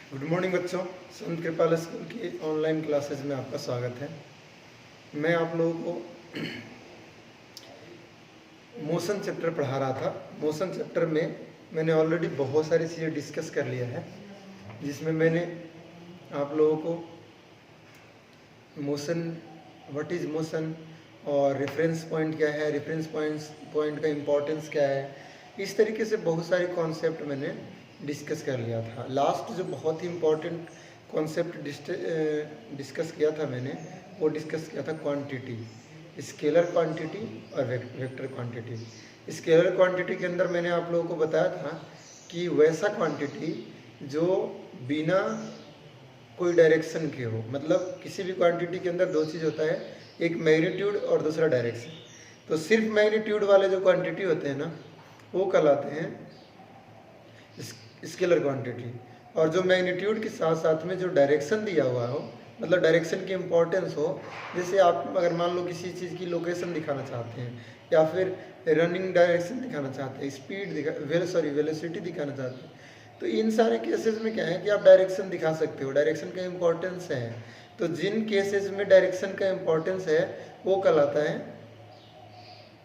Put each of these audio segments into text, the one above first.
Good morning बच्चों। संत कृपाल school की online classes में आपका स्वागत है। मैं आप लोगों को मोशन चैप्टर पढ़ा रहा था। मोशन चैप्टर में मैंने ऑलरेडी बहुत सारी चीज़ें डिस्कस कर लिया है, जिसमें मैंने आप लोगों को मोशन, व्हाट इज़ मोशन और रेफरेंस पॉइंट क्या है, रेफरेंस पॉइंट का इम्पोर्टेंस क्या है, इस तरीके से बहुत सारे कॉन्सेप्ट मैंने डिस्कस कर लिया था। लास्ट जो बहुत ही इम्पोर्टेंट कॉन्सेप्ट डिस्कस किया था मैंने, वो डिस्कस किया था क्वांटिटी, स्केलर क्वांटिटी और वेक्टर क्वांटिटी। स्केलर क्वांटिटी के अंदर मैंने आप लोगों को बताया था कि वैसा क्वांटिटी जो बिना कोई डायरेक्शन के हो, मतलब किसी भी क्वांटिटी के अंदर दो चीज़ होता है, एक मैग्नीट्यूड और दूसरा डायरेक्शन। तो सिर्फ मैग्नीट्यूड वाले जो क्वांटिटी होते हैं ना, वो कहलाते हैं स्केलर क्वांटिटी। और जो मैग्नीट्यूड के साथ साथ में जो डायरेक्शन दिया हुआ हो, मतलब डायरेक्शन की इम्पोर्टेंस हो, जैसे आप अगर मान लो किसी चीज़ की लोकेशन दिखाना चाहते हैं या फिर रनिंग डायरेक्शन दिखाना चाहते हैं, स्पीड वेलोसिटी दिखाना चाहते हैं, तो इन सारे केसेस में क्या है कि आप डायरेक्शन दिखा सकते हो, डायरेक्शन का इम्पोर्टेंस है। तो जिन केसेस में डायरेक्शन का इम्पोर्टेंस है वो कहलाता है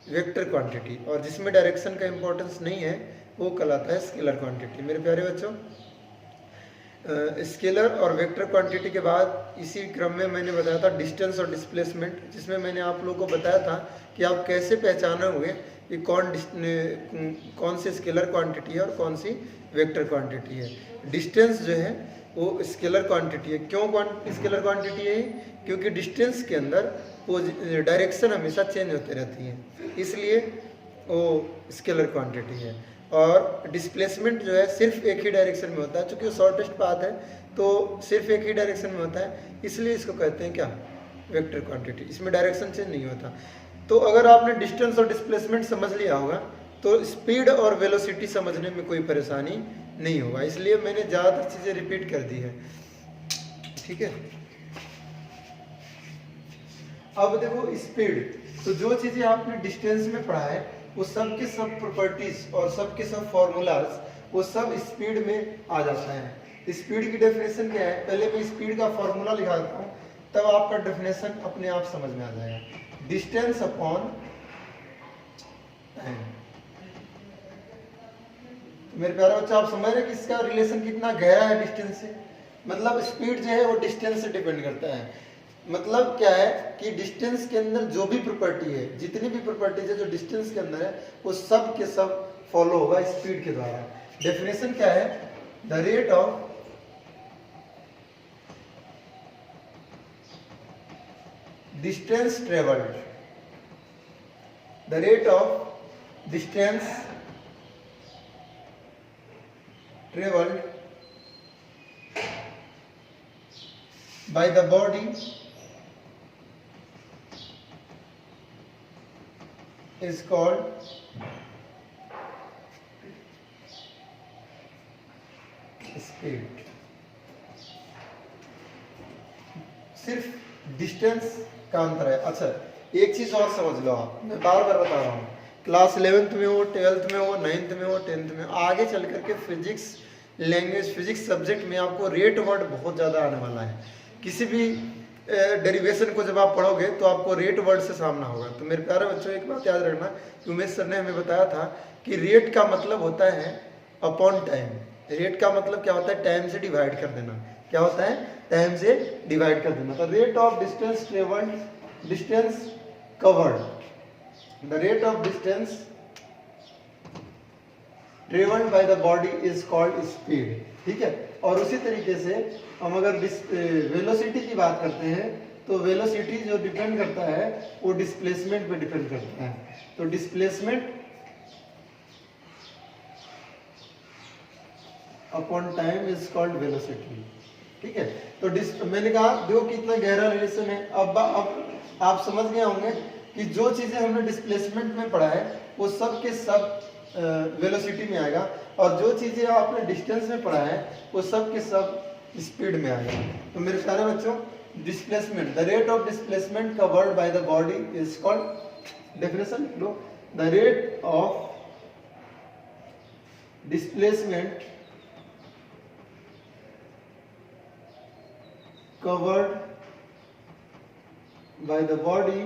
वेक्टर क्वांटिटी, और जिसमें डायरेक्शन का इम्पोर्टेंस नहीं है वो कहलाता है स्केलर क्वांटिटी। मेरे प्यारे बच्चों, स्केलर और वेक्टर क्वांटिटी के बाद इसी क्रम में मैंने बताया था डिस्टेंस और डिस्प्लेसमेंट, जिसमें मैंने आप लोगों को बताया था कि आप कैसे पहचानोगे कि कौन सी स्केलर क्वांटिटी है और कौन सी वेक्टर क्वांटिटी है। डिस्टेंस जो है वो स्केलर क्वांटिटी है। क्यों स्केलर क्वांटिटी है? क्योंकि डिस्टेंस के अंदर वो डायरेक्शन हमेशा चेंज होते रहती हैं, इसलिए वो स्केलर क्वांटिटी है। और डिस्प्लेसमेंट जो है सिर्फ एक ही डायरेक्शन में होता है, क्योंकि वो शॉर्टेस्ट पाथ है तो सिर्फ एक ही डायरेक्शन में होता है, इसलिए इसको कहते हैं क्या, वेक्टर क्वांटिटी। इसमें डायरेक्शन चेंज नहीं होता। तो अगर आपने डिस्टेंस और डिस्प्लेसमेंट समझ लिया होगा तो स्पीड और वेलोसिटी समझने में कोई परेशानी नहीं होगा, इसलिए मैंने ज़्यादातर चीज़ें रिपीट कर दी है। ठीक है, अब देखो स्पीड, तो जो चीज़ें आपने डिस्टेंस में पढ़ा है वो सब के सब प्रॉपर्टीज और सब के सब फॉर्मूलाज वो सब स्पीड में आ जाता है। स्पीड की डेफिनेशन क्या है, पहले मैं स्पीड का फॉर्मूला लिखा देता हूँ, तब आपका डेफिनेशन अपने आप समझ में आ जाएगा। Distance upon time. मेरे प्यारे बच्चों, आप समझ रहे हैं कि इसका रिलेशन कितना गहरा है डिस्टेंस से। मतलब स्पीड जो है वो डिस्टेंस से डिपेंड करता है। मतलब क्या है कि डिस्टेंस के अंदर जो भी प्रॉपर्टी है, जितनी भी प्रॉपर्टीज है जो डिस्टेंस के अंदर है, वो सब के सब फॉलो होगा स्पीड के द्वारा। डेफिनेशन क्या है, the rate of distance travelled, the rate of distance traveled by the body is called speed। सिर्फ डिस्टेंस का अंतर है। अच्छा, एक चीज और समझ लो आप, मैं बार बार बता रहा हूँ, क्लास 11th में हो, 12th में हो, 9th में हो, 10th में हो, आगे चल करके फिजिक्स लैंग्वेज, फिजिक्स सब्जेक्ट में आपको रेट वर्ड बहुत ज़्यादा आने वाला है। किसी भी डेरिवेशन को जब आप पढ़ोगे तो आपको रेट वर्ड से सामना होगा। तो मेरे प्यारे बच्चों, एक बात याद रखना कि उमेश सर ने हमें बताया था कि रेट का मतलब होता है अपॉन टाइम। रेट का मतलब क्या होता है, टाइम से डिवाइड कर देना। क्या होता है, टाइम से डिवाइड कर देना। तो rate of distance travelled, distance covered, the rate of distance traveled by the body is called speed। ठीक है, और उसी तरीके से हम अगर वेलोसिटी की बात करते हैं तो वेलोसिटी जो डिपेंड करता है वो डिस्प्लेसमेंट पे डिपेंड करता है। तो displacement upon time is called velocity. ठीक है, तो मैंने कहा देखो कितना गहरा रिलेशन है। अब आप समझ गए होंगे कि जो चीजें हमने डिस्प्लेसमेंट में पढ़ा है वो सब के सब वेलोसिटी में आएगा, और जो चीजें आपने डिस्टेंस में पढ़ा है वो सब के सब स्पीड में आएगा। तो मेरे प्यारे बच्चों, displacement, the rate of displacement covered by the body is called, definition low, the rate of displacement covered by the body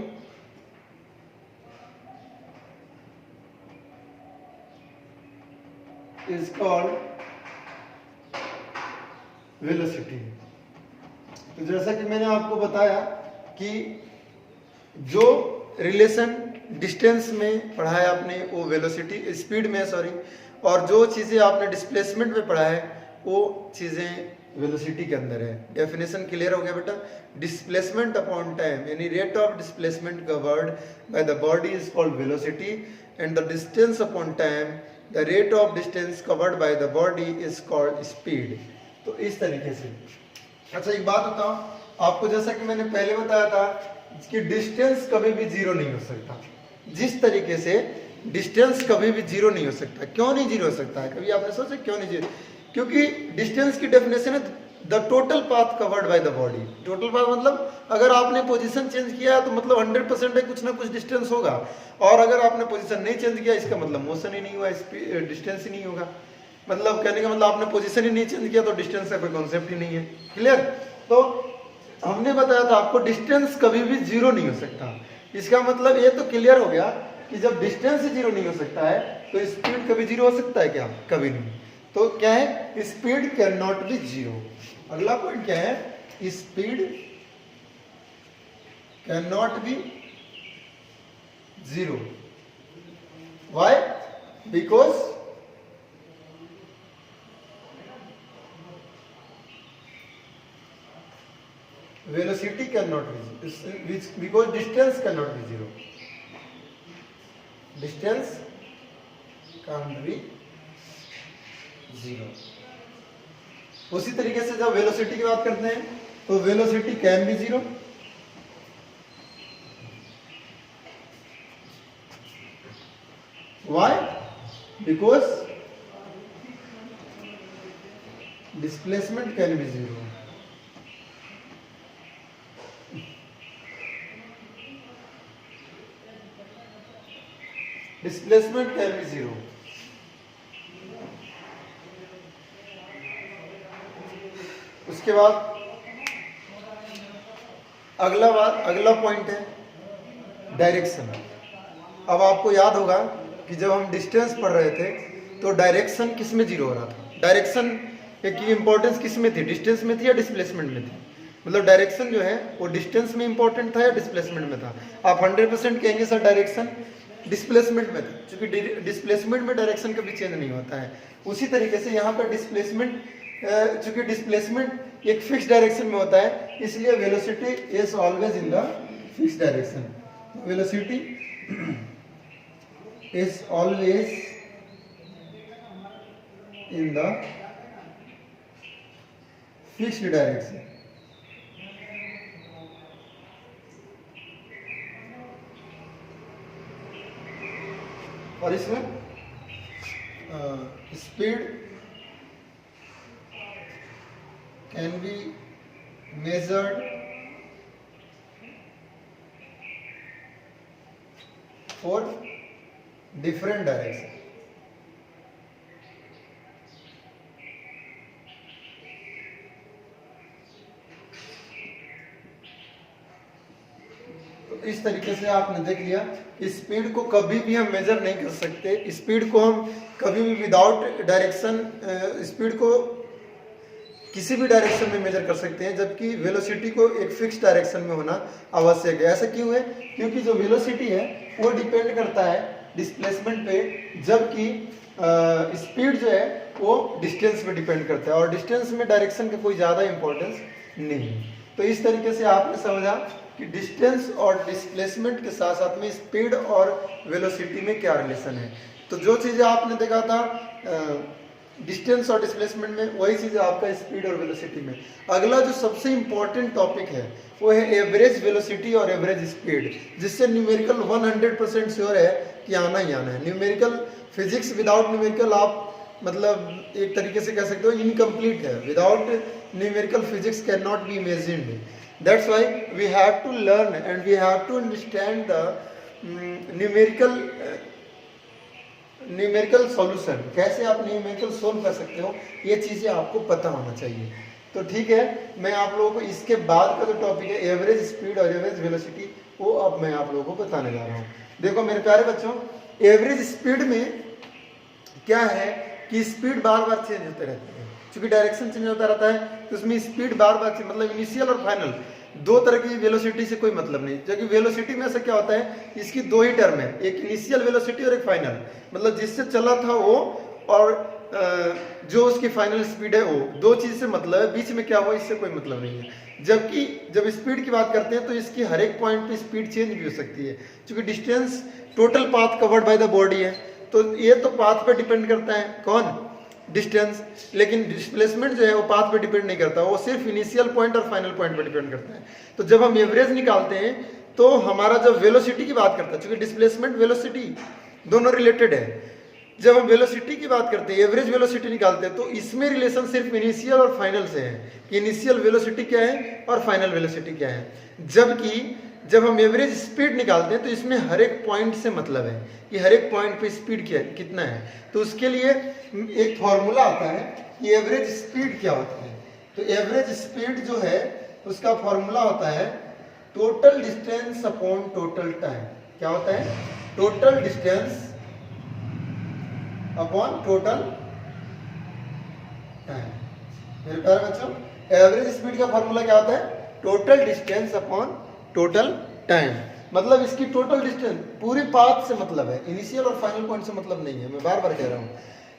is called velocity। तो जैसा कि मैंने आपको बताया कि जो रिलेशन डिस्टेंस में पढ़ा है आपने वो वेलोसिटी स्पीड में सॉरी, और जो चीज़ें आपने डिस्प्लेसमेंट में पढ़ा है वो चीज़ें वेलोसिटी के अंदर है। डेफिनेशन क्लियर हो गया बेटा? डिस्प्लेसमेंट अपॉन टाइम यानी rate of displacement covered by the body is called velocity and the distance upon time the rate of distance covered by the body is called speed. तो इस तरीके से। अच्छा एक बात बताओ आपको, जैसा कि मैंने पहले बताया था कि डिस्टेंस कभी भी जीरो नहीं हो सकता। जिस तरीके से डिस्टेंस कभी भी जीरो नहीं हो सकता, क्यों नहीं जीरो हो सकता है? कभी आपने सोचा क्यों नहीं जीरो? क्योंकि डिस्टेंस की डेफिनेशन है the total path covered by the body. Total path मतलब अगर आपने पोजीशन चेंज किया तो मतलब 100% है कुछ ना कुछ डिस्टेंस होगा, और अगर आपने पोजीशन नहीं चेंज किया इसका मतलब मोशन ही नहीं हुआ, डिस्टेंस ही नहीं होगा। मतलब कहने का मतलब आपने पोजीशन ही नहीं चेंज किया तो डिस्टेंस का कोई कॉन्सेप्ट ही नहीं है। क्लियर? तो हमने बताया था आपको डिस्टेंस कभी भी जीरो नहीं हो सकता। इसका मतलब ये तो क्लियर हो गया कि जब डिस्टेंस ही जीरो नहीं हो सकता है तो स्पीड कभी जीरो हो सकता है क्या? कभी नहीं। तो क्या है? Speed can not be zero. अगला पॉइंट क्या है? Speed can not be zero. Why? Because velocity cannot be zero, because distance cannot be zero. Distance can't be zero. उसी तरीके से जब वेलोसिटी की बात करते हैं तो velocity can be zero. Why? Because displacement can be zero. Displacement can be zero. उसके बाद अगला पॉइंट है डायरेक्शन। अब आपको याद होगा कि जब हम डिस्टेंस पढ़ रहे थे तो डायरेक्शन किस में जीरो हो रहा था? डायरेक्शन की इंपॉर्टेंस किस में थी? डिस्टेंस में थी या डिस्प्लेसमेंट में थी? मतलब डायरेक्शन जो है वो डिस्टेंस में इंपॉर्टेंट था या डिस्प्लेसमेंट में था? आप 100% कहेंगे सर डायरेक्शन डिस्प्लेसमेंट में था, क्योंकि डिस्प्लेसमेंट में डायरेक्शन कभी चेंज नहीं होता है। उसी तरीके से यहाँ पर डिस्प्लेसमेंट, चूंकि डिस्प्लेसमेंट एक फिक्स डायरेक्शन में होता है इसलिए velocity is always in the fix direction. Velocity is always in the fixed direction. और इसमें speed can be measured for different direction. इस तरीके से आपने देख लिया स्पीड को कभी भी हम मेजर नहीं कर सकते। स्पीड को हम कभी भी विदाउट डायरेक्शन स्पीड को किसी भी डायरेक्शन में मेजर कर सकते हैं, जबकि वेलोसिटी को एक फिक्स डायरेक्शन में होना आवश्यक है। ऐसा क्यों है? क्योंकि जो वेलोसिटी है वो डिपेंड करता है डिस्प्लेसमेंट पे, जबकि स्पीड जो है वो डिस्टेंस पे डिपेंड करता है, और डिस्टेंस में डायरेक्शन का कोई ज़्यादा इंपॉर्टेंस नहीं है। तो इस तरीके से आपने समझा कि डिस्टेंस और डिस्प्लेसमेंट के साथ साथ में स्पीड और वेलोसिटी में क्या रिलेशन है। तो जो चीज़ें आपने देखा था डिस्टेंस और डिस्प्लेसमेंट में, वही चीज़ें आपका स्पीड और वेलोसिटी में। अगला जो सबसे इंपॉर्टेंट टॉपिक है वो है एवरेज वेलोसिटी और एवरेज स्पीड, जिससे न्यूमेरिकल 100% श्योर है कि आना ही आना है। न्यूमेरिकल फिजिक्स विदाउट न्यूमेरिकल आप मतलब एक तरीके से कह सकते हो इनकम्प्लीट है। Without numerical physics can not be imagined. That's why we have to learn and we have to understand the numerical solution। कैसे आप न्यूमेरिकल सोल्व कर सकते हो ये चीज़ें आपको पता होना चाहिए। तो ठीक है, मैं आप लोगों को इसके बाद का जो टॉपिक है एवरेज स्पीड और एवरेज वेलोसिटी, वो अब मैं आप लोगों को बताने जा रहा हूँ। देखो मेरे प्यारे बच्चों, एवरेज स्पीड में क्या है कि स्पीड बार बार चेंज होते रहती है, क्योंकि डायरेक्शन चेंज होता रहता है, तो उसमें स्पीड बार बार चेंज, मतलब इनिशियल और फाइनल दो तरह की वेलोसिटी से कोई मतलब नहीं, क्योंकि वेलोसिटी में से क्या होता है, इसकी दो ही टर्म है, एक इनिशियल वेलोसिटी और एक फाइनल, मतलब जिससे चला था वो और जो उसकी फाइनल स्पीड है वो, दो चीज से मतलब है, बीच में क्या हुआ इससे कोई मतलब नहीं है। जबकि जब स्पीड की बात करते हैं तो इसकी हर एक पॉइंट पे स्पीड चेंज भी हो सकती है, क्योंकि distance total path covered by the body है, तो ये तो पाथ पे डिपेंड करता है, कौन, डिस्टेंस, लेकिन डिस्प्लेसमेंट जो है वो पाथ पे डिपेंड नहीं करता, वो सिर्फ इनिशियल पॉइंट और फाइनल पॉइंट पे डिपेंड करता है। तो जब हम एवरेज निकालते हैं तो हमारा जब वेलोसिटी की बात करता है, क्योंकि डिस्प्लेसमेंट वेलोसिटी दोनों रिलेटेड है, जब हम वेलोसिटी की बात करते हैं, एवरेज वेलोसिटी निकालते हैं, तो इसमें रिलेशन सिर्फ इनिशियल और फाइनल से है कि इनिशियल वेलोसिटी क्या है और फाइनल वेलोसिटी क्या है। जबकि जब हम एवरेज स्पीड निकालते हैं तो इसमें हर एक पॉइंट से मतलब है कि हर एक पॉइंट पे स्पीड क्या कितना है। तो उसके लिए एक फॉर्मूला आता है कि एवरेज स्पीड क्या होता है। तो एवरेज स्पीड जो है उसका फॉर्मूला होता है total distance upon total time. क्या होता है? Total distance upon total time. मेरे प्यारे बच्चों, एवरेज स्पीड का फॉर्मूला क्या होता है? Total distance upon total time. मतलब इसकी टोटल डिस्टेंस पूरी पाथ से मतलब है, इनिशियल और फाइनल पॉइंट से मतलब नहीं है, मैं बार बार कह रहा हूं।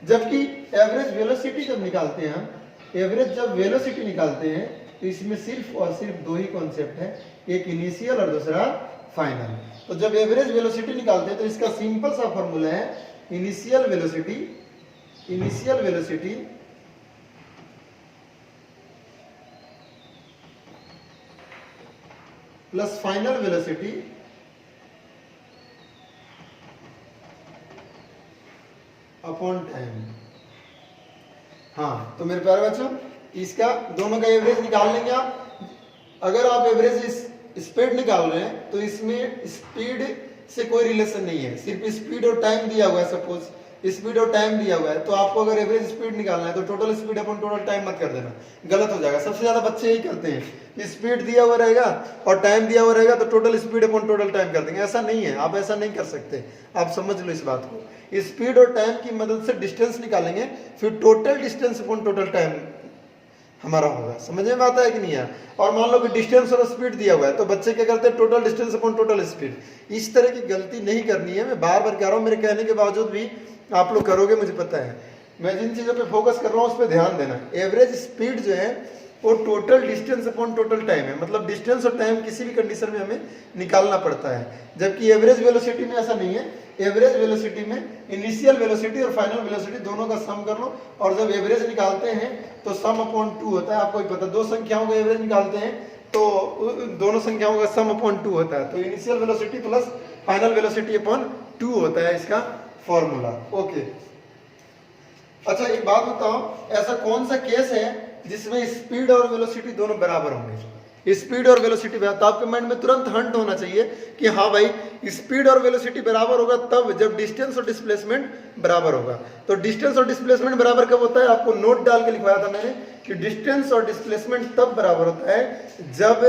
जबकि एवरेज वेलोसिटी जब निकालते हैं, एवरेज जब वेलोसिटी निकालते हैं तो इसमें सिर्फ और सिर्फ दो ही कॉन्सेप्ट है, एक इनिशियल और दूसरा फाइनल। तो जब एवरेज वेलोसिटी निकालते हैं तो इसका सिंपल सा फॉर्मूला है initial velocity plus final velocity upon time. हाँ, तो मेरे प्यारे बच्चों, इसका दोनों का एवरेज निकाल लेंगे आप। अगर आप एवरेज स्पीड निकाल रहे हैं तो इसमें स्पीड से कोई रिलेशन नहीं है, सिर्फ स्पीड और टाइम दिया हुआ है। सपोज स्पीड और टाइम दिया हुआ है, तो आपको अगर एवरेज स्पीड निकालना है तो टोटल स्पीड अपन टोटल टाइम मत कर देना, गलत हो जाएगा। सबसे ज्यादा बच्चे यही करते हैं, स्पीड दिया हुआ रहेगा और टाइम दिया हुआ रहेगा तो टोटल स्पीड अपन टोटल टाइम कर देंगे। ऐसा नहीं है, आप ऐसा नहीं कर सकते, आप समझ लो इस बात को। स्पीड और टाइम की मदद से डिस्टेंस निकालेंगे, फिर टोटल डिस्टेंस अपन टोटल टाइम हमारा होगा। समझ में आता है कि नहीं है? और मान लो कि डिस्टेंस और स्पीड दिया हुआ है तो बच्चे क्या करते हैं? Total distance upon total speed. इस तरह की गलती नहीं करनी है, मैं बार बार कह रहा हूं, मेरे कहने के बावजूद भी आप लोग करोगे, मुझे पता है। मैं जिन चीजों पे फोकस कर रहा हूं उस पर ध्यान देना। एवरेज स्पीड जो है वो total distance upon total time है, मतलब डिस्टेंस और टाइम किसी भी कंडीशन में हमें निकालना पड़ता है। जबकि एवरेज वेलोसिटी में ऐसा नहीं है। एवरेज वेलोसिटी में इनिशियल वेलोसिटी और फाइनल वेलोसिटी दोनों का सम कर लो, और जब एवरेज निकालते हैं तो सम अपॉन 2 होता है। आपको पता, दो संख्याओं का एवरेज निकालते हैं तो दोनों संख्याओं का सम अपॉन 2 होता है। तो initial velocity plus final velocity upon 2 होता है इसका फॉर्मूला। ओके, अच्छा एक बात बताओ, ऐसा कौन सा केस है जिसमें स्पीड और वेलोसिटी दोनों बराबर होंगे? स्पीड और वेलोसिटी बराबर, तो आपके माइंड में तुरंत हंट होना चाहिए कि हाँ भाई स्पीड और वेलोसिटी बराबर होगा तब जब डिस्टेंस और डिस्प्लेसमेंट बराबर होगा। तो डिस्टेंस और डिस्प्लेसमेंट बराबर कब होता है? आपको नोट डाल के लिखवाया था मैंने कि डिस्टेंस और डिस्प्लेसमेंट तब बराबर होता है जब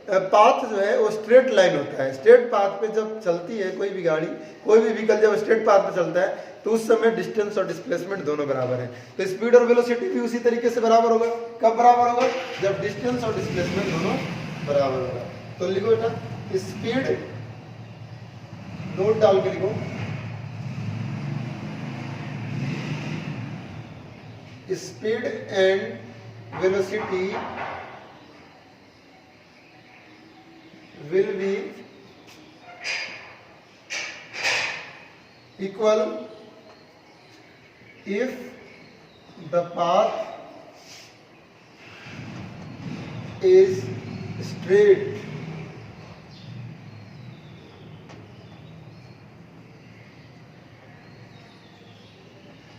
पाथ जो है वो स्ट्रेट लाइन होता है। स्ट्रेट पाथ पे जब चलती है कोई भी गाड़ी, कोई भी व्हीकल जब स्ट्रेट पाथ पे चलता है तो उस समय डिस्टेंस और डिस्प्लेसमेंट दोनों बराबर है। तो स्पीड और वेलोसिटी भी उसी तरीके से बराबर होगा। कब बराबर होगा? जब डिस्टेंस और डिस्प्लेसमेंट दोनों बराबर होगा। तो लिखो बेटा, स्पीड, नोट डाल के लिखो, speed and velocity will be equal if the path is straight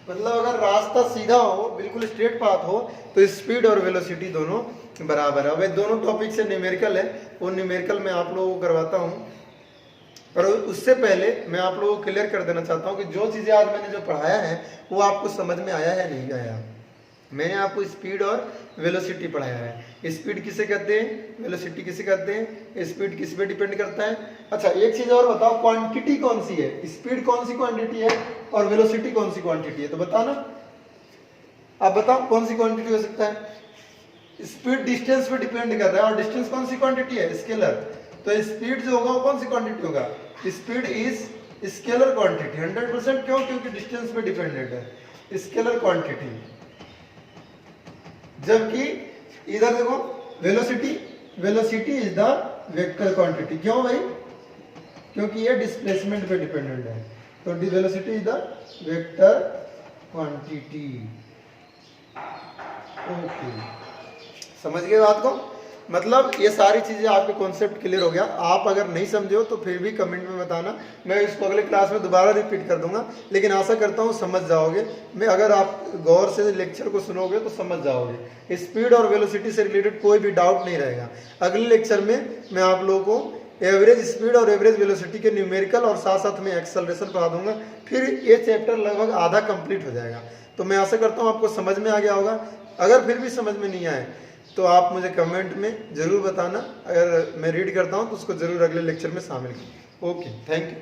मतलब अगर रास्ता सीधा हो, बिल्कुल स्ट्रेट पाथ हो, तो स्पीड और वेलोसिटी दोनों बराबर है। अब ये दोनों टॉपिक से न्यूमेरिकल है, वो न्यूमेरिकल मैं आप लोगों को करवाता हूँ, पर उससे पहले मैं आप लोगों को क्लियर कर देना चाहता हूँ कि जो चीज़ें आज मैंने जो पढ़ाया है वो आपको समझ में आया है नहीं आया। मैंने आपको स्पीड और वेलोसिटी पढ़ाया है। स्पीड किसे कहते हैं, वेलोसिटी किसे कहते हैं, स्पीड किस पे डिपेंड करता है। अच्छा एक चीज और बताओ, क्वांटिटी कौन सी है, स्पीड कौन सी क्वांटिटी है और वेलोसिटी कौन सी क्वांटिटी है, तो बताना, आप बताओ कौन सी क्वांटिटी हो सकता है। स्पीड डिस्टेंस पे डिपेंड कर रहा है और डिस्टेंस कौन सी क्वांटिटी है, स्केलर। तो स्पीड जो होगा वो कौन सी क्वांटिटी होगा, स्पीड इज स्केलर क्वांटिटी 100%। क्यों, क्योंकि डिस्टेंस पे डिपेंडेंट है, स्केलर क्वांटिटी। जबकि इधर देखो velocity, velocity is the vector quantity. क्यों भाई, क्योंकि ये डिस्प्लेसमेंट पे डिपेंडेंट है। तो velocity is the vector quantity. Okay, समझ गए बात को। मतलब ये सारी चीजें आपके कॉन्सेप्ट क्लियर हो गया। आप अगर नहीं समझे हो तो फिर भी कमेंट में बताना, मैं इसको अगले क्लास में दोबारा रिपीट कर दूंगा, लेकिन आशा करता हूँ समझ जाओगे। मैं अगर आप गौर से लेक्चर को सुनोगे तो समझ जाओगे। स्पीड और वेलोसिटी से रिलेटेड कोई भी डाउट नहीं रहेगा। अगले लेक्चर में मैं आप लोगों को एवरेज स्पीड और एवरेज वेलोसिटी के न्यूमेरिकल और साथ साथ में एक्सेलरेशन पढ़ा दूंगा। फिर ये चैप्टर लगभग आधा कंप्लीट हो जाएगा। तो मैं आशा करता हूँ आपको समझ में आ गया होगा। अगर फिर भी समझ में नहीं आए तो आप मुझे कमेंट में जरूर बताना, अगर मैं रीड करता हूँ तो उसको जरूर अगले लेक्चर में शामिल करें। Okay, thank you.